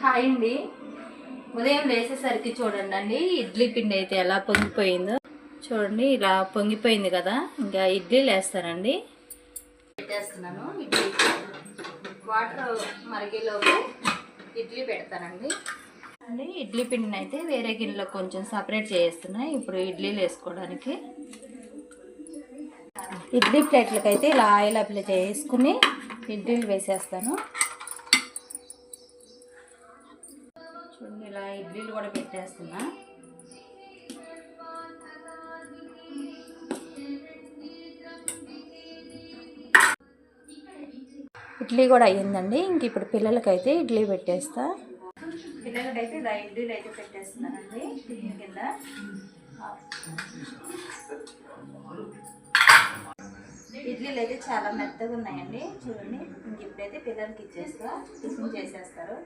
Hi అండి. ఉదయం లేచేసరికి చూడండి ఇడ్లీ పిండి అయితే ఎలా పొంగిపోయిందో చూడండి. ఇలా పొంగిపోయింది కదా, ఇంకా ఇడ్లీలు వేస్తానండి. పెట్టేస్తున్నాను. ఇడ్లీ వాటర్ మరిగేలోపు ఇడ్లీ పెడతానండి. ఇడ్లీ పిండిని అయితే వేరే గిన్నెలో కొంచెం సపరేట్ చేస్తున్నాయి. ఇప్పుడు ఇడ్లీలు వేసుకోవడానికి ఇడ్లీ ప్లేట్లకి అయితే ఇలా ఆయిల్ అప్లై చేసుకుని ఇడ్లీలు వేసేస్తాను. చూడండి, ఇలా ఇడ్లీలు కూడా పెట్టేస్తున్నా. ఇడ్లీ కూడా అయ్యిందండి. ఇంక ఇప్పుడు పిల్లలకైతే ఇడ్లీ పెట్టేస్తా. పిల్లలకైతే ఇలా ఇడ్లీలు అయితే పెట్టేస్తున్నానండి కింద. ఇడ్లీలు అయితే చాలా మెత్తగా ఉన్నాయండి చూడండి. ఇంక ఇప్పుడైతే పిల్లలకి ఇచ్చేస్తా, టిఫిన్ చేసేస్తారు.